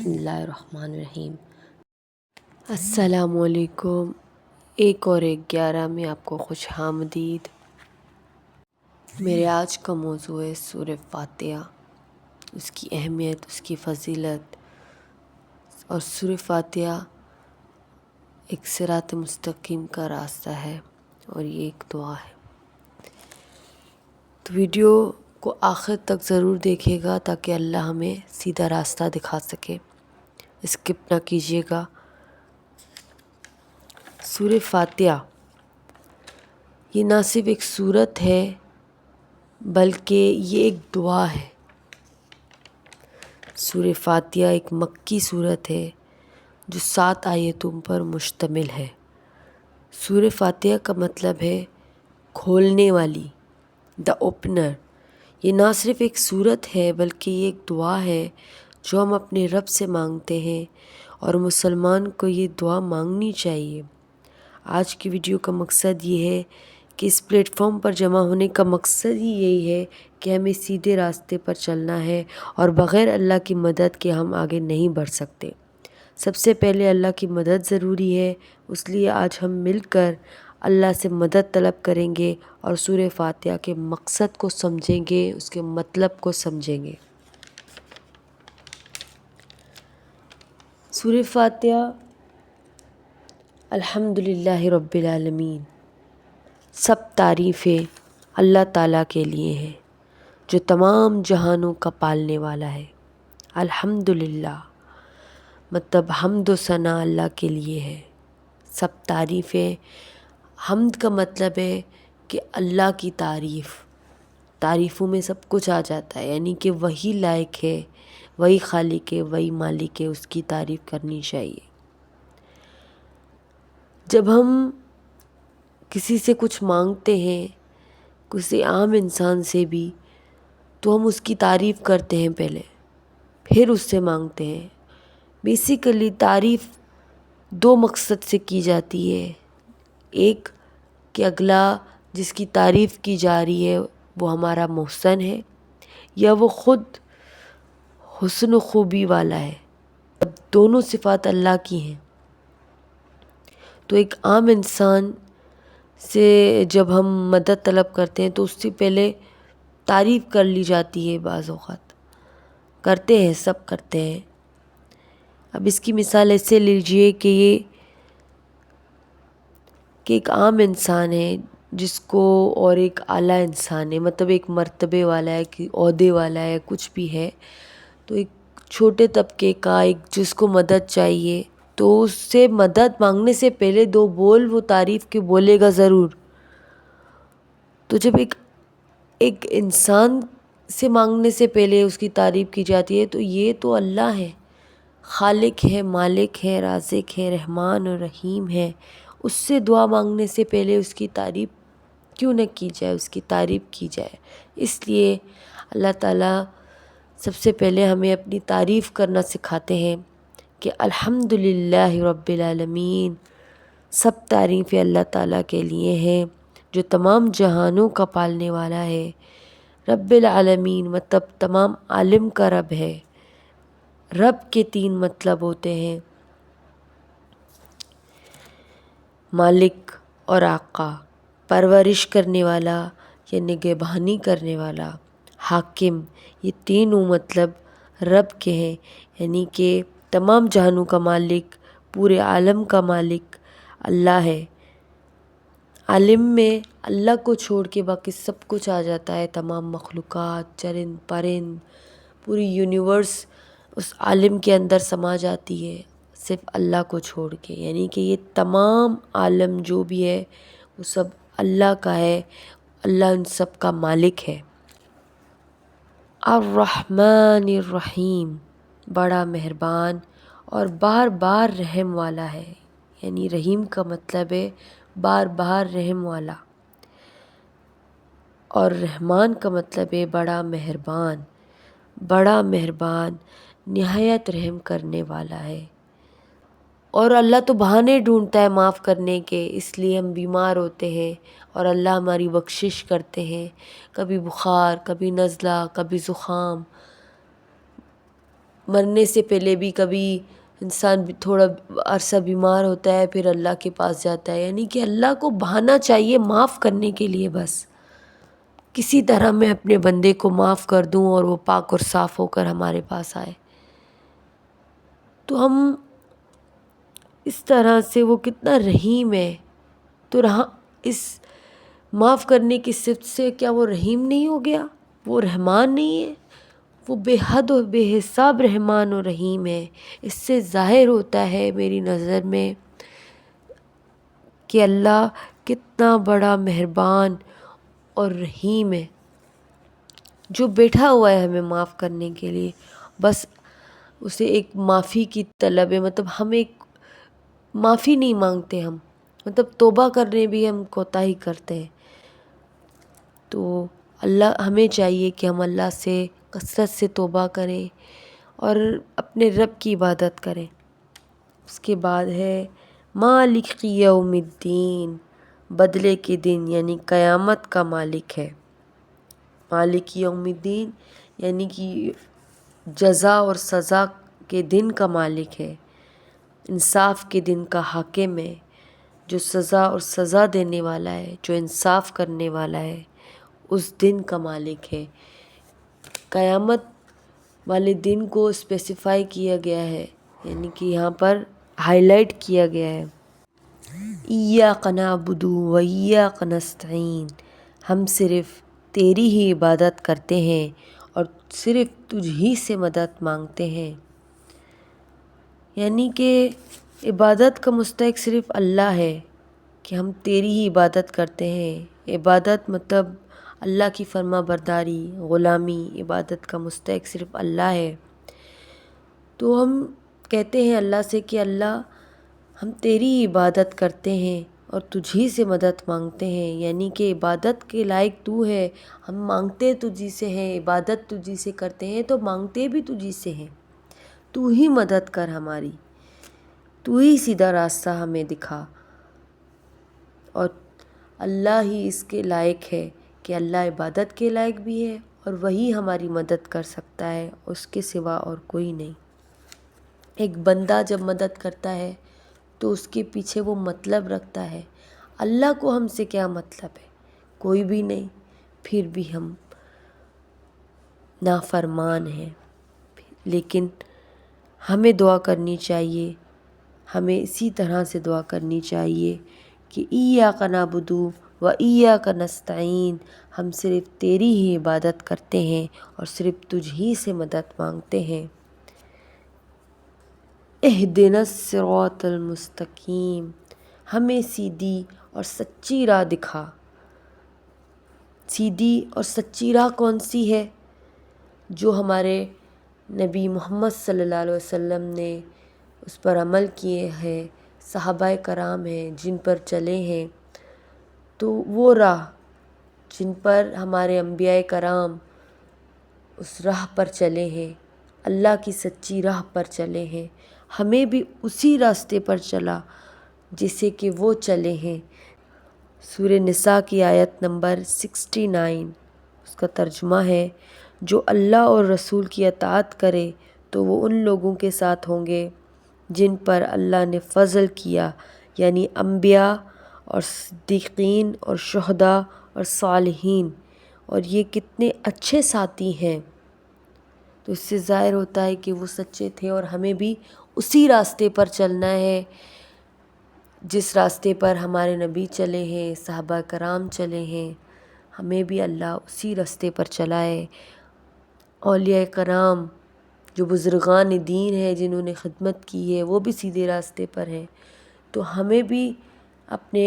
بسم اللہ الرحمن الرحیم۔ السلام علیکم۔ ایک 11 میں آپ کو خوش آمدید۔ میرے آج کا موضوع ہے سورہ فاتحہ، اس کی اہمیت، اس کی فضیلت، اور سورہ فاتحہ ایک صراط مستقیم کا راستہ ہے اور یہ ایک دعا ہے۔ تو ویڈیو کو آخر تک ضرور دیکھیے گا تاکہ اللہ ہمیں سیدھا راستہ دکھا سکے، اسکپ نہ کیجیے گا۔ سورہ فاتحہ یہ نہ صرف ایک سورت ہے بلکہ یہ ایک دعا ہے۔ سورہ فاتحہ ایک مکی سورت ہے جو 7 آیتوں پر مشتمل ہے۔ سورہ فاتحہ کا مطلب ہے کھولنے والی، دا اوپنر۔ یہ نہ صرف ایک سورت ہے بلکہ یہ ایک دعا ہے جو ہم اپنے رب سے مانگتے ہیں، اور مسلمان کو یہ دعا مانگنی چاہیے۔ آج کی ویڈیو کا مقصد یہ ہے کہ اس پلیٹ فارم پر جمع ہونے کا مقصد ہی یہی ہے کہ ہمیں سیدھے راستے پر چلنا ہے اور بغیر اللہ کی مدد کے ہم آگے نہیں بڑھ سکتے۔ سب سے پہلے اللہ کی مدد ضروری ہے، اس لیے آج ہم مل کر اللہ سے مدد طلب کریں گے اور سورہ فاتحہ کے مقصد کو سمجھیں گے، اس کے مطلب کو سمجھیں گے۔ سورہ فاتحہ الحمدللہ رب العالمین، سب تعریفیں اللہ تعالیٰ کے لیے ہیں جو تمام جہانوں کا پالنے والا ہے۔ الحمدللہ مطلب حمد و ثنا اللہ کے لیے ہے۔ سب تعریفیں، حمد کا مطلب ہے کہ اللہ کی تعریفوں میں سب کچھ آ جاتا ہے، یعنی کہ وہی لائق ہے، وہی خالق ہے، وہی مالک ہے، اس کی تعریف کرنی چاہیے۔ جب ہم کسی سے کچھ مانگتے ہیں، کسی عام انسان سے بھی، تو ہم اس کی تعریف کرتے ہیں پہلے، پھر اس سے مانگتے ہیں۔ بیسیکلی تعریف 2 مقصد سے کی جاتی ہے۔ ایک کہ اگلا جس کی تعریف کی جا رہی ہے وہ ہمارا محسن ہے یا وہ خود حسن و خوبی والا ہے۔ دونوں صفات اللہ کی ہیں۔ تو ایک عام انسان سے جب ہم مدد طلب کرتے ہیں تو اس سے پہلے تعریف کر لی جاتی ہے، بعض اوقات کرتے ہیں، سب کرتے ہیں۔ اب اس کی مثال ایسے لیجئے کہ ایک عام انسان ہے جس کو، اور ایک اعلیٰ انسان ہے، مطلب ایک مرتبے والا ہے، کہ عہدے والا ہے، کچھ بھی ہے، تو ایک چھوٹے طبقے کا ایک جس کو مدد چاہیے، تو اس سے مدد مانگنے سے پہلے 2 بول وہ تعریف کے بولے گا ضرور۔ تو جب ایک انسان سے مانگنے سے پہلے اس کی تعریف کی جاتی ہے تو یہ تو اللہ ہے، خالق ہے، مالک ہے، رازق ہے، رحمان اور رحیم ہے۔ اس سے دعا مانگنے سے پہلے اس کی تعریف کیوں نہ کی جائے، اس کی تعریف کی جائے۔ اس لیے اللہ تعالیٰ سب سے پہلے ہمیں اپنی تعریف کرنا سکھاتے ہیں کہ الحمدللہ رب العالمین، سب تعریفیں اللہ تعالیٰ کے لیے ہیں جو تمام جہانوں کا پالنے والا ہے۔ رب العالمین مطلب تمام عالم کا رب ہے۔ رب کے 3 مطلب ہوتے ہیں، مالک اور آقا، پرورش کرنے والا یا نگہبانی کرنے والا، حاکم۔ یہ تینوں مطلب رب کے ہیں، یعنی کہ تمام جہانوں کا مالک، پورے عالم کا مالک اللہ ہے۔ عالم میں اللہ کو چھوڑ کے باقی سب کچھ آ جاتا ہے، تمام مخلوقات، چرند پرند، پوری یونیورس اس عالم کے اندر سما جاتی ہے، صرف اللہ کو چھوڑ کے۔ یعنی کہ یہ تمام عالم جو بھی ہے وہ سب اللہ کا ہے، اللہ ان سب کا مالک ہے۔ الرحمن الرحیم، بڑا مہربان اور بار بار رحم والا ہے، یعنی رحیم کا مطلب ہے بار بار رحم والا، اور رحمان کا مطلب ہے بڑا مہربان۔ بڑا مہربان، نہایت رحم کرنے والا ہے۔ اور اللہ تو بہانے ڈھونڈتا ہے معاف کرنے کے، اس لیے ہم بیمار ہوتے ہیں اور اللہ ہماری بخشش کرتے ہیں۔ کبھی بخار، کبھی نزلہ، کبھی زکام، مرنے سے پہلے بھی کبھی انسان تھوڑا عرصہ بیمار ہوتا ہے، پھر اللہ کے پاس جاتا ہے، یعنی کہ اللہ کو بہانا چاہیے معاف کرنے کے لیے، بس کسی طرح میں اپنے بندے کو معاف کر دوں اور وہ پاک اور صاف ہو کر ہمارے پاس آئے. تو ہم اس طرح سے، وہ کتنا رحیم ہے، تو اس معاف کرنے کی صفت سے کیا وہ رحیم نہیں ہو گیا؟ وہ رحمان نہیں ہے؟ وہ بے حد و بے حساب رحمان و رحیم ہے. اس سے ظاہر ہوتا ہے میری نظر میں کہ اللہ کتنا بڑا مہربان اور رحیم ہے، جو بیٹھا ہوا ہے ہمیں معاف کرنے کے لیے. بس اسے ایک معافی کی طلب ہے، مطلب ہم ایک معافی نہیں مانگتے، ہم مطلب توبہ کرنے بھی ہم کوتاہی کرتے ہیں. تو اللہ ہمیں چاہیے کہ ہم اللہ سے کثرت سے توبہ کریں اور اپنے رب کی عبادت کریں. اس کے بعد ہے مالک یوم الدین، بدلے کے دن یعنی قیامت کا مالک ہے. مالک یوم الدین یعنی کہ جزا اور سزا کے دن کا مالک ہے، انصاف کے دن کا حاکم ہے، جو سزا اور سزا دینے والا ہے، جو انصاف کرنے والا ہے، اس دن کا مالک ہے. قیامت والے دن کو اسپیسیفائی کیا گیا ہے، یعنی کہ یہاں پر ہائی لائٹ کیا گیا ہے. ایاک نعبد و ایاک نستعین، ہم صرف تیری ہی عبادت کرتے ہیں اور صرف تجھ ہی سے مدد مانگتے ہیں. یعنی کہ عبادت کا مستحق صرف اللہ ہے، کہ ہم تیری ہی عبادت کرتے ہیں. عبادت مطلب اللہ کی فرما برداری، غلامی. عبادت کا مستحق صرف اللہ ہے. تو ہم کہتے ہیں اللہ سے کہ اللہ ہم تیری ہی عبادت کرتے ہیں اور تجھ ہی سے مدد مانگتے ہیں، یعنی کہ عبادت کے لائق تو ہے. ہم مانگتے تجھی سے ہیں، عبادت تجھی سے کرتے ہیں، تو مانگتے بھی تجھی سے ہیں. تو ہی مدد کر ہماری، تو ہی سیدھا راستہ ہمیں دکھا. اور اللہ ہی اس کے لائق ہے کہ اللہ عبادت کے لائق بھی ہے اور وہی ہماری مدد کر سکتا ہے، اس کے سوا اور کوئی نہیں. ایک بندہ جب مدد کرتا ہے تو اس کے پیچھے وہ مطلب رکھتا ہے. اللہ کو ہم سے کیا مطلب ہے؟ کوئی بھی نہیں. پھر بھی ہم نافرمان ہیں. لیکن ہمیں دعا کرنی چاہیے، ہمیں اسی طرح سے دعا کرنی چاہیے کہ ایاک نعبد و ایاک نستعین، ہم صرف تیری ہی عبادت کرتے ہیں اور صرف تجھ ہی سے مدد مانگتے ہیں. اہدنا الصراط المستقیم، ہمیں سیدھی اور سچی راہ دکھا. سیدھی اور سچی راہ کون سی ہے؟ جو ہمارے نبی محمد صلی اللہ علیہ وسلم نے اس پر عمل کیے ہیں، صحابہ کرام ہیں جن پر چلے ہیں. تو وہ راہ جن پر ہمارے انبیاء کرام اس راہ پر چلے ہیں، اللہ کی سچی راہ پر چلے ہیں، ہمیں بھی اسی راستے پر چلا جسے کہ وہ چلے ہیں. سورہ نساء کی آیت نمبر 69، اس کا ترجمہ ہے جو اللہ اور رسول کی اطاعت کرے تو وہ ان لوگوں کے ساتھ ہوں گے جن پر اللہ نے فضل کیا، یعنی انبیاء اور صدیقین اور شہداء اور صالحین. اور یہ کتنے اچھے ساتھی ہیں. تو اس سے ظاہر ہوتا ہے کہ وہ سچے تھے اور ہمیں بھی اسی راستے پر چلنا ہے جس راستے پر ہمارے نبی چلے ہیں، صحابہ کرام چلے ہیں. ہمیں بھی اللہ اسی راستے پر چلائے. اولیاء کرام جو بزرگان دین ہیں، جنہوں نے خدمت کی ہے، وہ بھی سیدھے راستے پر ہیں. تو ہمیں بھی اپنے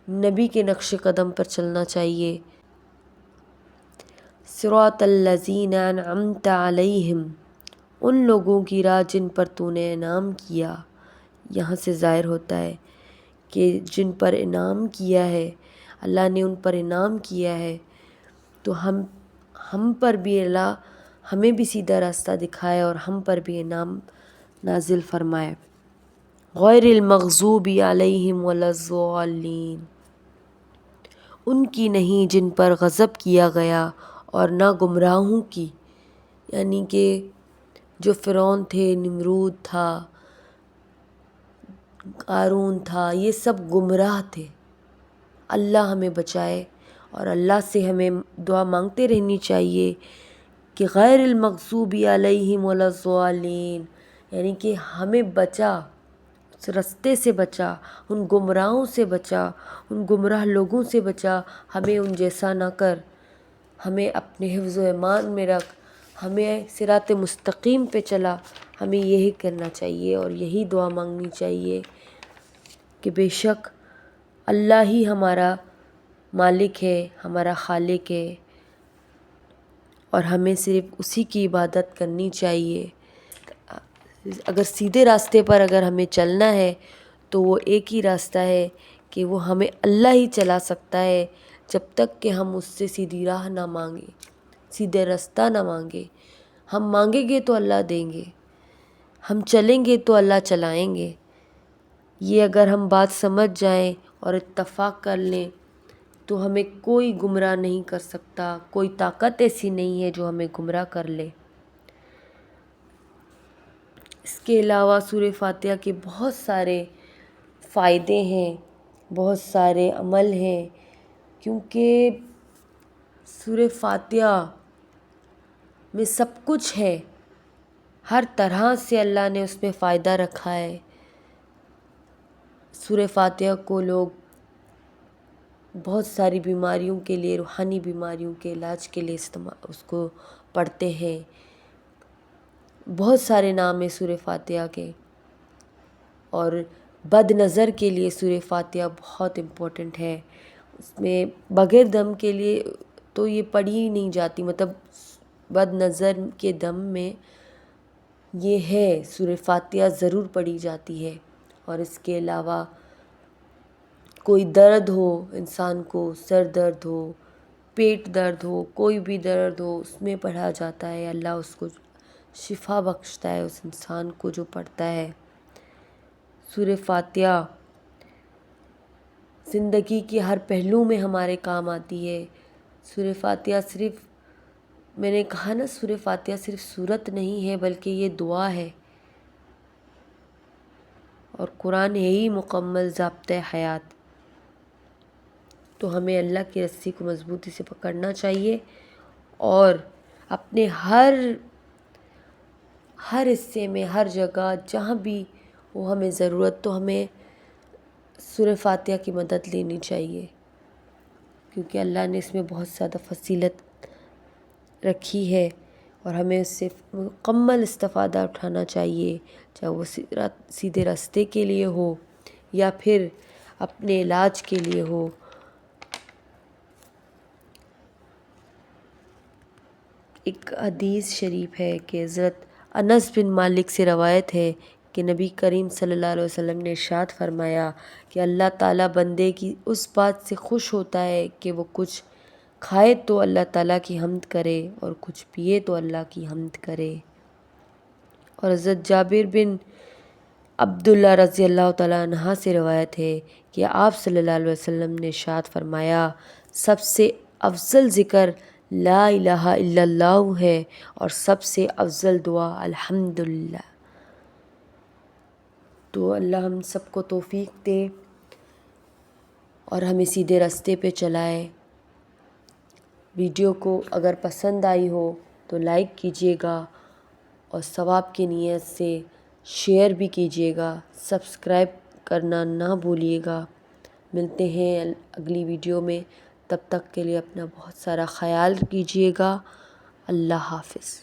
نبی کے نقش قدم پر چلنا چاہیے. صراط الذین انعمت علیہم، ان لوگوں کی راہ جن پر تو نے انعام کیا. یہاں سے ظاہر ہوتا ہے کہ جن پر انعام کیا ہے، اللہ نے ان پر انعام کیا ہے، تو ہم پر بھی اللہ ہمیں بھی سیدھا راستہ دکھائے اور ہم پر بھی انعام نازل فرمائے. غیر المغضوب علیہم ولا الضالین، ان کی نہیں جن پر غضب کیا گیا اور نہ گمراہوں کی. یعنی کہ جو فرعون تھے، نمرود تھا، قارون تھا، یہ سب گمراہ تھے۔ اللہ ہمیں بچائے، اور اللہ سے ہمیں دعا مانگتے رہنی چاہیے کہ غیر المغضوب علیہم ولا الضالین، یعنی کہ ہمیں بچا، اس رستے سے بچا، ان گمراہوں سے بچا، ان گمراہ لوگوں سے بچا، ہمیں ان جیسا نہ کر، ہمیں اپنے حفظ و ایمان میں رکھ، ہمیں صراط مستقیم پہ چلا۔ ہمیں یہی کرنا چاہیے اور یہی دعا مانگنی چاہیے کہ بے شک اللہ ہی ہمارا مالک ہے، ہمارا خالق ہے، اور ہمیں صرف اسی کی عبادت کرنی چاہیے۔ اگر سیدھے راستے پر اگر ہمیں چلنا ہے تو وہ ایک ہی راستہ ہے کہ وہ ہمیں اللہ ہی چلا سکتا ہے، جب تک کہ ہم اس سے سیدھی راہ نہ مانگیں، سیدھے راستہ نہ مانگیں۔ ہم مانگیں گے تو اللہ دیں گے، ہم چلیں گے تو اللہ چلائیں گے۔ یہ اگر ہم بات سمجھ جائیں اور اتفاق کر لیں تو ہمیں کوئی گمراہ نہیں کر سکتا، کوئی طاقت ایسی نہیں ہے جو ہمیں گمراہ کر لے۔ اس کے علاوہ سورہ فاتحہ کے بہت سارے فائدے ہیں، بہت سارے عمل ہیں، کیونکہ سورہ فاتحہ میں سب کچھ ہے، ہر طرح سے اللہ نے اس میں فائدہ رکھا ہے۔ سورہ فاتحہ کو لوگ بہت ساری بیماریوں کے لیے، روحانی بیماریوں کے علاج کے لیے اس کو پڑھتے ہیں۔ بہت سارے نام ہیں سورہ فاتحہ کے، اور بد نظر کے لیے سورہ فاتحہ بہت امپورٹنٹ ہے۔ اس میں بغیر دم کے لیے تو یہ پڑھی ہی نہیں جاتی، مطلب بد نظر کے دم میں یہ ہے سورہ فاتحہ ضرور پڑھی جاتی ہے۔ اور اس کے علاوہ کوئی درد ہو انسان کو، سر درد ہو، پیٹ درد ہو، کوئی بھی درد ہو، اس میں پڑھا جاتا ہے، اللہ اس کو شفا بخشتا ہے اس انسان کو جو پڑھتا ہے۔ سورہ فاتحہ زندگی کے ہر پہلو میں ہمارے کام آتی ہے۔ سورہ فاتحہ صرف، میں نے کہا نا، سورہ فاتحہ صرف سورت نہیں ہے بلکہ یہ دعا ہے، اور قرآن ہے ہی مکمل ضابطۂ حیات۔ تو ہمیں اللہ کی رسی کو مضبوطی سے پکڑنا چاہیے، اور اپنے ہر حصے میں، ہر جگہ جہاں بھی وہ ہمیں ضرورت، تو ہمیں سورہ فاتحہ کی مدد لینی چاہیے، کیونکہ اللہ نے اس میں بہت زیادہ فضیلت رکھی ہے، اور ہمیں اس سے مکمل استفادہ اٹھانا چاہیے، چاہے وہ سیدھے راستے کے لیے ہو یا پھر اپنے علاج کے لیے ہو۔ ایک حدیث شریف ہے کہ حضرت انس بن مالک سے روایت ہے کہ نبی کریم صلی اللہ علیہ وسلم نے ارشاد فرمایا کہ اللہ تعالیٰ بندے کی اس بات سے خوش ہوتا ہے کہ وہ کچھ کھائے تو اللہ تعالیٰ کی حمد کرے، اور کچھ پیے تو اللہ کی حمد کرے۔ اور حضرت جابر بن عبداللہ رضی اللہ تعالیٰ عنہ سے روایت ہے کہ آپ صلی اللہ علیہ وسلم نے ارشاد فرمایا، سب سے افضل ذکر لا الہ الا اللہ ہے، اور سب سے افضل دعا الحمدللہ۔ تو اللہ ہم سب کو توفیق دے اور ہمیں سیدھے راستے پہ چلائے۔ ویڈیو کو اگر پسند آئی ہو تو لائک کیجیے گا، اور ثواب کی نیت سے شیئر بھی کیجیے گا، سبسکرائب کرنا نہ بھولیے گا۔ ملتے ہیں اگلی ویڈیو میں، تب تک کے لیے اپنا بہت سارا خیال کیجیے گا۔ اللہ حافظ۔